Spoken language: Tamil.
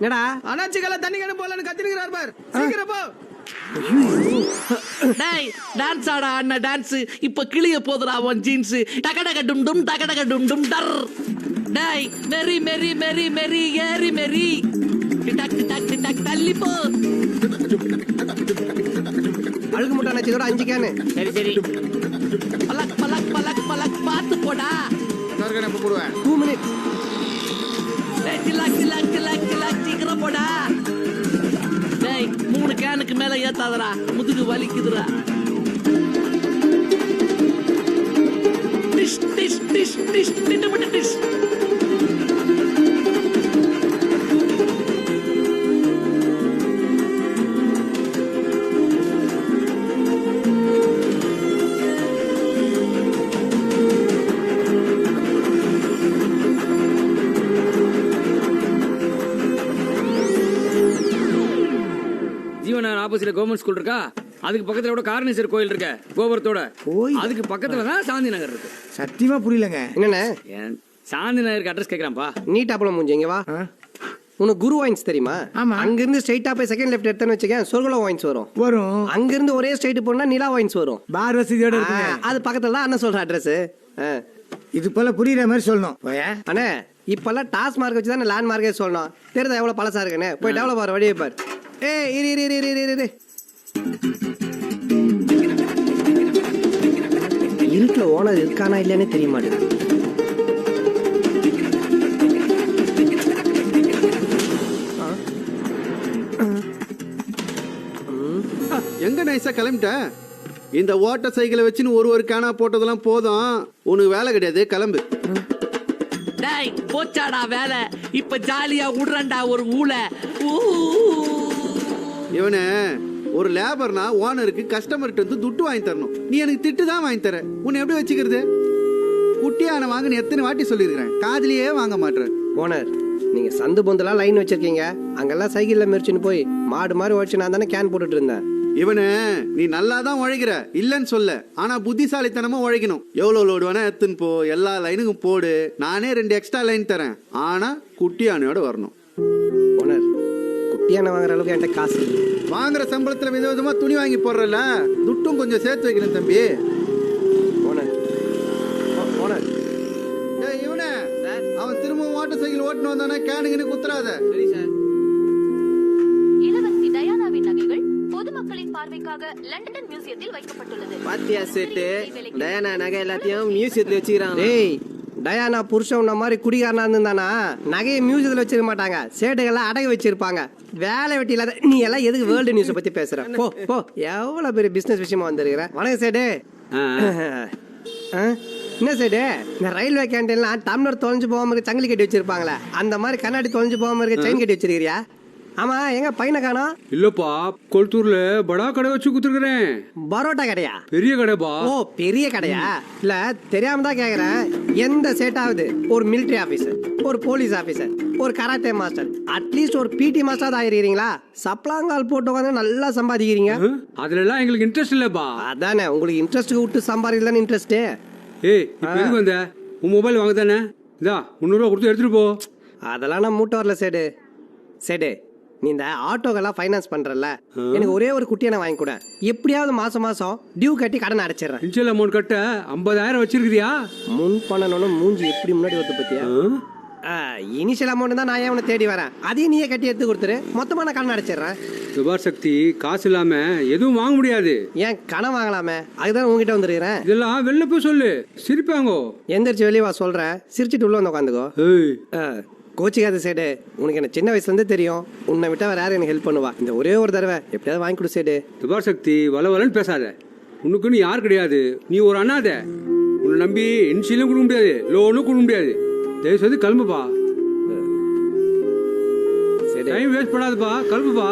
என்னடா அனாச்சிக்கல தண்ணி கேன போலன்னு கத்திருக்கிறார் பார். சீக்கிரம் போ. டேய் டான்ஸ் ஆடா அண்ணா டான்ஸ் இப்ப கிளிய போதுடா உன் ஜீன்ஸ் டகடக டும் டும் டகடக டும் டும் டர். டேய் மெரி மெரி மெரி மெரி ஏரி மெரி டிடக் டிடக் டிடக் தள்ளி போ. அழுகு முட்டை அணைச்சதோட 5 கேனு. சரி சரி பலக் பலக் பலக் பலக் பாத்து போடா. சர்க்கரை எப்ப போடுவேன்? 2 minutes. டேய் டிலக் டிலக் டிலக் டிலக் சீக்கிரம் போடா. டேய் 3 கேனுக்கு மேல ஏத்தாதடா முதுகு வலிக்குதுடா. டிஷ் டிஷ் டிஷ் டிஷ் டிட்டு டிஷ். ஜீவனார் ஆப்போசிட்ல கவர்மெண்ட் ஸ்கூல் இருக்கா, அதுக்கு பக்கத்துல கூட காரணேஸ்வர் கோயில் இருக்க கோபுரத்தோட, அதுக்கு பக்கத்துல தான் சாந்தி நகர் இருக்கு. சத்தியமா புரியலங்க. என்னண்ணே ஏன் சாந்தி நகருக்கு அட்ரஸ் கேக்குறான்ப்பா. நீட்டாப்பல மூஞ்சி இங்க வா. உனக்கு குரு வாயின்ஸ் தெரியுமா? ஆமா. அங்க இருந்து ஸ்ட்ரைட்டா போய் செகண்ட் லெஃப்ட் எடுத்தேன்னு வச்சுக்கேன் சொர்கலோ வாயின்ஸ் வரும். வரும். அங்க இருந்து ஒரே ஸ்ட்ரைட் போனா நிலா வாயின்ஸ் வரும். பார் வசதியோட இருக்குங்க. அது பக்கத்துல தான் அண்ணன் சொல்ற அட்ரஸ். இது போல புரியுற மாதிரி சொல்லணும். போயா அண்ணே இப்பெல்லாம் டாஸ் மார்க் வச்சு தான் லேண்ட் மார்க்கே சொல்லணும். தெரியுதா எவ்வளவு பழசா இருக்குன்னு? போய் டெவலப் ஆகிற வழியை பாரு. ஏய் இரு இரு இரு இரு இரு இருட்டுல ஓனர் இருக்கானா இல்லைன்னு தெரிய மாட்டேங்குது. எங்க நைஸா கிளம்பிட்ட? இந்த ஓட்ட சைக்கிளை வச்சுன்னு ஒரு கேனா போட்டதெல்லாம் போதும். உனக்கு வேலை கிடையாது, கிளம்பு. டேய் போச்சாடா வேலை, இப்ப ஜாலியா விடுறேன்டா ஒரு ஊல. இவனே ஒரு லேபர்னா ஓனருக்கு கஸ்டமர்கிட்ட வந்து துட்டு வாங்கி தரணும். நீ எனக்கு திட்டு தான் வாங்கி தர. உன்னை எப்படி வச்சுக்கிறது? குட்டியான வாங்கன்னு எத்தனை வாட்டி சொல்லியிருக்கிறேன், காதுலயே வாங்க மாட்டேன். ஓனர் நீங்க சந்து பொந்தெல்லாம் லைன் வச்சிருக்கீங்க, அங்கெல்லாம் சைக்கிள்ல மெரிச்சுன்னு போய் மாடு மாதிரி உழைச்சு நான் தானே கேன் போட்டுட்டு இருந்தேன். இவனு நீ நல்லா தான் உழைக்கிற, இல்லன்னு சொல்ல. ஆனா புத்திசாலித்தனமா உழைக்கணும். எவ்வளவு லோடு வேணா எடுத்துன்னு போ, எல்லா லைனுக்கும் போடு. நானே 2 எக்ஸ்ட்ரா லைன் தரேன். ஆனா குட்டியானையோட வரணும். ஓனர் குட்டியான வாங்குற அளவுக்கு என்கிட்ட காசு இல்லை. வாங்குற சம்பளத்துல விதவிதமா துணி வாங்கி போடுறல, துட்டும் கொஞ்சம் சேர்த்து வைக்கணும் தம்பி. ஓனர் ஓனர் இவனே அவன் திரும்பவும் ஓட்ட சைக்கிள் ஓட்டுன்னு வந்தானே கேனுங்கன்னு குத்துறாத. சரி சார். இளவரசி டயானாவின் நகைகள் பொதுமக்களின் பார்வைக்காக லண்டன் மியூசியத்தில் வைக்கப்பட்டுள்ளது. பாத்தியா சேட்டு, டயானா நகை எல்லாத்தையும் மியூசியத்துல வச்சுக்கிறாங்க. டேய் டயானா புருஷன் உன்ன மாதிரி குடிகாரனா இருந்தானா நகையை மியூசியத்தில் வச்சிருக்க மாட்டாங்க, சேட்டுகள்லாம் அடகு வச்சிருப்பாங்க. வேலை வெட்டி இல்லாத நீ எல்லாம் எதுக்கு வேர்ல்டு நியூஸை பத்தி பேசுற? போ போ, எவ்வளவு பெரிய பிசினஸ் விஷயமா வந்திருக்கிற. வணக்கம் சேட்டு. என்ன சேட்டு, இந்த ரயில்வே கேண்டீன்லாம் டம்ளர் தொலைஞ்சு போகாம இருக்க சங்கிலி கட்டி வச்சிருப்பாங்களே, அந்த மாதிரி கண்ணாடி தொலைஞ்சு போகாம இருக்க செயின் கட்டி வச்சிருக்கிறியா? ஆமா எங்க பையனை காணோம்? இல்லப்பா, கொளத்தூர்ல படா கடை வச்சு குடுத்துருக்கேன். பரோட்டா கடையா? பெரிய கடைப்பா. ஓ பெரிய கடையா? இல்ல தெரியாம தான் கேக்குறேன். எந்த சேட்டாவது ஒரு மிலிட்டரி ஆபீசர், ஒரு போலீஸ் ஆபீசர், ஒரு கராத்தே மாஸ்டர், அட்லீஸ்ட் ஒரு பிடி மாஸ்டர் ஆயிருக்கீங்களா? சப்ளாங்கால் போட்டு உட்காந்து நல்லா சம்பாதிக்கிறீங்க. அதுல எல்லாம் எங்களுக்கு இன்ட்ரெஸ்ட் இல்லப்பா. அதானே உங்களுக்கு இன்ட்ரெஸ்ட் விட்டு சம்பாதிக்கலன்னு இன்ட்ரெஸ்ட். ஏய் இப்ப எதுக்கு வந்த? உன் மொபைல் வாங்க தானே, இதா 300 ரூபா கொடுத்து எடுத்துட்டு போ. அதெல்லாம் நான் மூட்டை வரல சேடு. சேடு நீ இந்த ஆட்டோக்கெல்லாம் ஃபைனான்ஸ் பண்றல, எனக்கு ஒரே ஒரு குட்டியான வாங்கி கூட. எப்படியாவது மாசம் மாசம் டியூ கட்டி கடன் அடைச்சிடுறேன். இன்ஷியல் அமௌண்ட் கட்ட 50,000 வச்சிருக்கியா? முன் பண்ணணும்னு மூஞ்சி எப்படி முன்னாடி வந்து பத்தியா? இனிஷியல் அமௌண்ட் தான் நான் உன்னை தேடி வரேன், அதையும் நீயே கட்டி எடுத்து கொடுத்துரு, மொத்தமா நான் கடன் அடைச்சிடுறேன். சுபார் சக்தி, காசு இல்லாம எதுவும் வாங்க முடியாது. ஏன் கடன் வாங்கலாமே, அதுதான் உங்ககிட்ட வந்துருக்கிறேன். இதெல்லாம் வெளில போய் சொல்லு, சிரிப்பாங்கோ. எந்திரிச்சு வெளியே வா சொல்றேன், சிரிச்சிட்டு உள்ள வந்து உட்காந்துக்கோ. கோச்சிக்காத சேடு, உனக்கு என்ன சின்ன வயசுல இருந்தே தெரியும், உன்னை விட்டா வேற யாரும் எனக்கு ஹெல்ப் பண்ணுவா. இந்த ஒரே ஒரு தடவை எப்படியாவது வாங்கி கொடு சேடு. சுபார் சக்தி, வளவலன்னு பேசாத. உனக்குன்னு யார் கிடையாது, நீ ஒரு அண்ணாத. உன்னை நம்பி இன்ஷியலும் கொடுக்க முடியாது, லோனும் கொடுக்க முடியாது. தயவு செய்து கிளம்புப்பா, டைம் வேஸ்ட் பண்ணாதப்பா, கிளம்புப்பா.